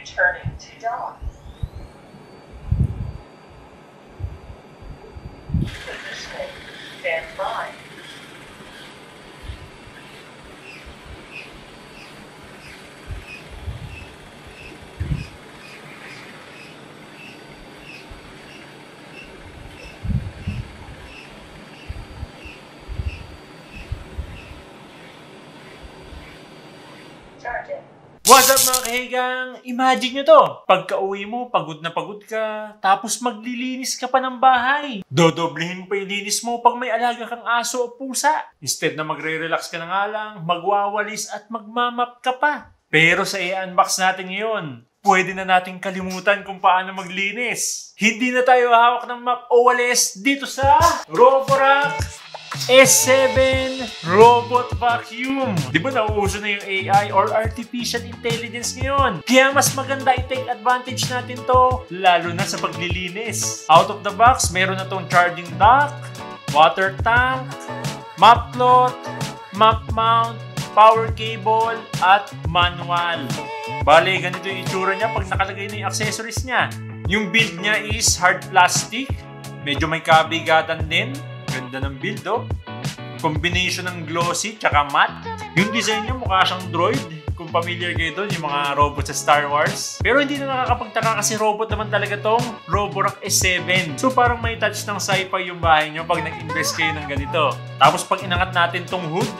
returning to dock. Positioning. Stand by. Charging. What's up mga kahigang? Imagine nyo to. Pagka-uwi mo, pagod na pagod ka, tapos maglilinis ka pa ng bahay. Dodoblehin pa yung linis mo pag may alaga kang aso o pusa. Instead na magre-relax ka na nga lang, magwawalis at magmamap ka pa. Pero sa i-unbox natin ngayon, pwede na nating kalimutan kung paano maglinis. Hindi na tayo hawak ng map o walis dito sa Roborock S7 Robot Vacuum. Di ba nauuso na yung AI or Artificial Intelligence ngayon? Kaya mas maganda i-take advantage natin to, lalo na sa paglilinis. Out of the box, meron na tong charging dock, water tank, mop cloth, mop mount, power cable, at manual. Bale, ganito yung itsura niya pag nakalagay na yung accessories niya. Yung build niya is hard plastic, medyo may kabigatan din. Ganda ng build, oh. Combination ng glossy tsaka matte. Yung design niya mukha siyang droid. Kung familiar kayo doon, yung mga robot sa Star Wars. Pero hindi na nakakapagtaka kasi robot naman talaga tong Roborock S7. So parang may touch ng sci-fi yung bahay nyo pag nag-invest kayo ng ganito. Tapos pag inangat natin tong hood,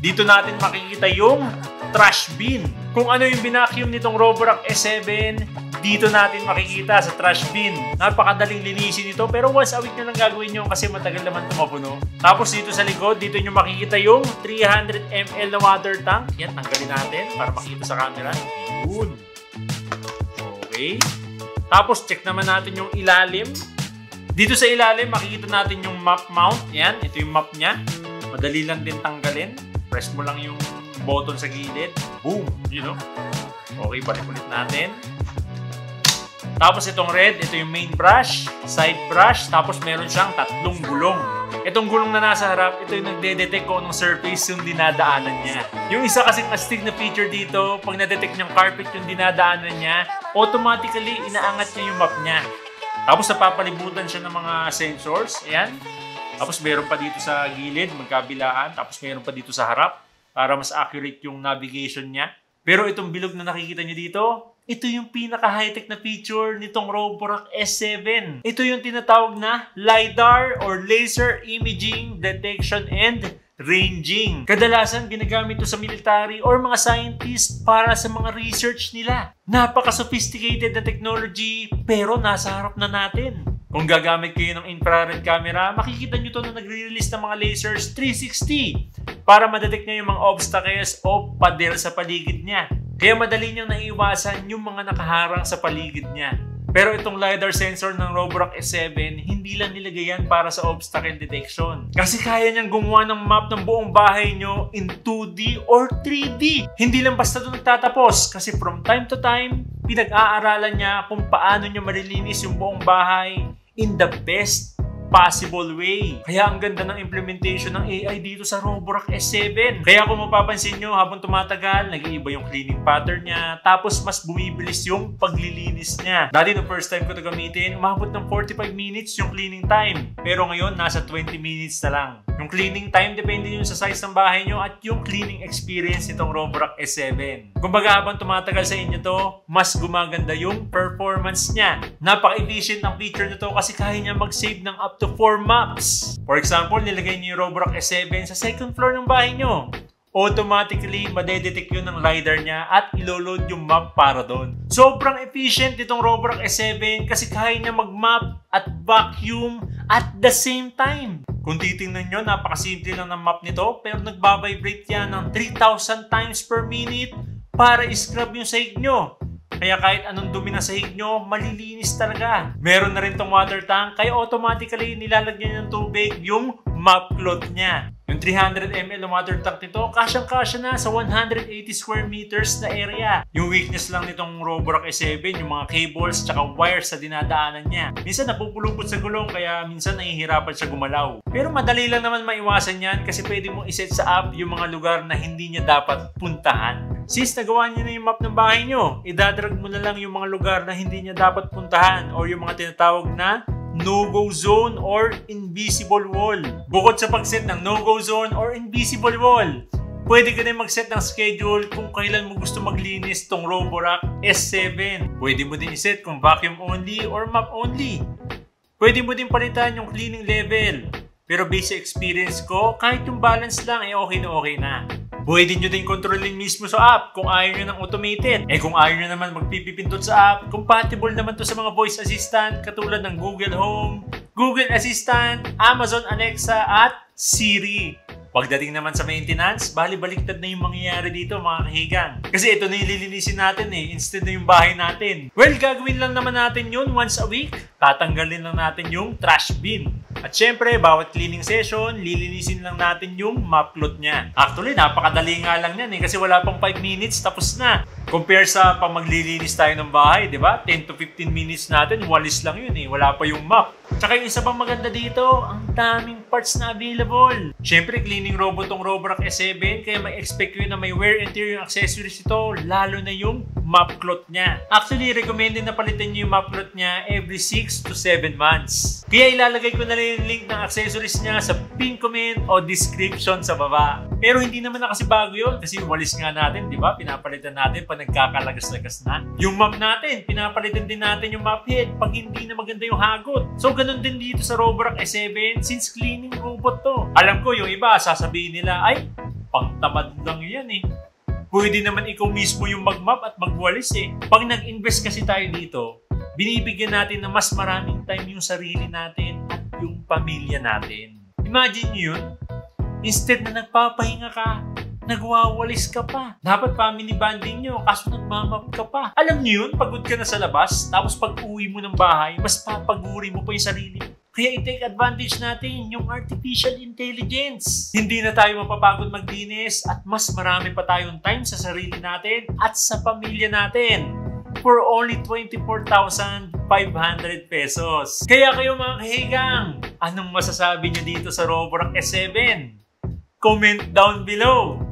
dito natin makikita yung trash bin. Kung ano yung binacuum nitong Roborock S7, dito natin makikita sa trash bin. Napakadaling linisin ito pero once a week nyo lang gagawin nyo kasi matagal naman tumapuno. Tapos dito sa likod, dito nyo makikita yung 300 ml na water tank. Yan, tanggalin natin para makita sa camera. Yun. Okay. Tapos check naman natin yung ilalim. Dito sa ilalim, makikita natin yung mop mount. Yan, ito yung mop nya. Madali lang din tanggalin. Press mo lang yung button sa gilid. Boom! You know? Okay, balik ulit natin. Tapos itong red, ito yung main brush, side brush, tapos meron siyang tatlong gulong. Itong gulong na nasa harap, ito yung nagde-detect kung anong surface yung dinadaanan niya. Yung isa kasing astig na feature dito, pag na-detect niyang carpet yung dinadaanan niya, automatically inaangat niya yung map niya. Tapos napapalibutan siya ng mga sensors, ayan. Tapos meron pa dito sa gilid, magkabilaan, tapos meron pa dito sa harap para mas accurate yung navigation niya. Pero itong bilog na nakikita niyo dito, ito yung pinaka-high-tech na feature nitong Roborock S7. Ito yung tinatawag na LiDAR or Laser Imaging Detection and Ranging. Kadalasan ginagamit ito sa military or mga scientist para sa mga research nila. Napaka-sophisticated na technology pero nasa harap na natin. Kung gagamit kayo ng infrared camera, makikita nyo ito na nagre-release ng mga lasers 360 para madetect nyo yung mga obstacles o pader sa paligid niya. Kaya madali niyang naiiwasan yung mga nakaharang sa paligid niya. Pero itong LiDAR sensor ng Roborock S7, hindi lang nilagay yan para sa obstacle detection. Kasi kaya niyang gumawa ng map ng buong bahay nyo in 2D or 3D. Hindi lang basta doon nagtatapos kasi from time to time, pinag-aaralan niya kung paano niya malilinis yung buong bahay in the best possible way. Kaya ang ganda ng implementation ng AI dito sa Roborock S7. Kaya kung mapapansin nyo, habang tumatagal, nag-iiba yung cleaning pattern niya, tapos mas bumibilis yung paglilinis niya. Dati nung first time ko ito gamitin, umabot ng 45 minutes yung cleaning time. Pero ngayon, nasa 20 minutes na lang. Yung cleaning time, depende yun sa size ng bahay nyo at yung cleaning experience nitong Roborock S7. Kumbaga habang tumatagal sa inyo to, mas gumaganda yung performance niya. Napaka-efficient ang feature nito kasi kaya niya mag-save ng up to 4 maps. For example, nilagay niyo yung Roborock S7 sa second floor ng bahay nyo. Automatically, madedetect yun ng LiDAR niya at iloload yung map para doon. Sobrang efficient itong Roborock S7 kasi kaya niya mag-map at vacuum at the same time. Kung titingnan nyo, napakasimple lang ng map nito pero nagbabibrate yan ng 3,000 times per minute para i-scrub yung sahig nyo. Kaya kahit anong dumi na sahig nyo, malilinis talaga. Meron na rin tong water tank, kaya automatically nilalagyan ng tubig yung mop cloth niya. Yung 300 ml na water tank nito, kasyang-kasya na sa 180 square meters na area. Yung weakness lang nitong Roborock S7, yung mga cables tsaka wires sa dinadaanan niya. Minsan napupulupot sa gulong, kaya minsan nahihirapan siya gumalaw. Pero madali lang naman maiwasan yan kasi pwede mong iset sa app yung mga lugar na hindi niya dapat puntahan. Since nagawa niyo na yung map ng bahay niyo, idadrag mo na lang yung mga lugar na hindi niya dapat puntahan or yung mga tinatawag na no-go zone or invisible wall. Bukod sa pag-set ng no-go zone or invisible wall, pwede ka din mag-set ng schedule kung kailan mo gusto maglinis tong Roborock S7. Pwede mo din iset kung vacuum only or map only. Pwede mo din palitan yung cleaning level. Pero based sa experience ko, kahit yung balance lang ay okay na. Pwede nyo din kontrolin mismo sa app kung ayaw nyo ng automated. Kung ayaw nyo naman magpipipindot sa app, compatible naman to sa mga voice assistant katulad ng Google Home, Google Assistant, Amazon Alexa at Siri. Pagdating naman sa maintenance, bali-baliktad na yung mangyayari dito mga kahigang. Kasi ito na yung lilinisin natin instead na yung bahay natin. Well, gagawin lang naman natin yun once a week. Tatanggalin lang natin yung trash bin. At syempre, bawat cleaning session, lilinisin lang natin yung mop cloth niya. Actually, napakadali nga lang yan kasi wala pang 5 minutes, tapos na. Compare sa pag maglilinis tayo ng bahay, di ba? 10 to 15 minutes natin, walis lang yun wala pa yung mop. Tsaka yung isa pang maganda dito, ang daming parts na available. Syempre, cleaning robot tong Roborock S7, kaya may expect yun na may wear and tear yung accessories ito, lalo na yung mop cloth niya. Actually, recommended na palitan nyo yung mop cloth niya every 6 to 7 months. Kaya ilalagay ko na rin yung link ng accessories niya sa pin comment o description sa baba. Pero hindi naman na kasi bago yun, kasi walis nga natin, di ba? Pinapalitan natin pag nagkakalagas-lagas na. Yung mop natin, pinapalitan din natin yung mop head pag hindi na maganda yung hagot. So, ganun din dito sa Roborock S7 since cleaning robot to. Alam ko, yung iba, sasabihin nila, ay, pangtamad lang yan Pwede naman ikaw mismo yung mag-mop at magwalis Pag nag-invest kasi tayo dito, binibigyan natin na mas maraming time yung sarili natin at yung pamilya natin. Imagine nyo yun, instead na nagpapahinga ka, nagwawalis ka pa. Dapat family bonding nyo, kaso nagmamap ka pa. Alam nyo yun, pagod ka na sa labas, tapos pag uwi mo ng bahay, mas papaguri mo pa yung sarili mo. Kaya i-take advantage natin yung artificial intelligence. Hindi na tayo mapapagod maglinis at mas marami pa tayong time sa sarili natin at sa pamilya natin for only 24,500 pesos. Kaya kayo mga kahigang, anong masasabi nyo dito sa Roborock S7? Comment down below.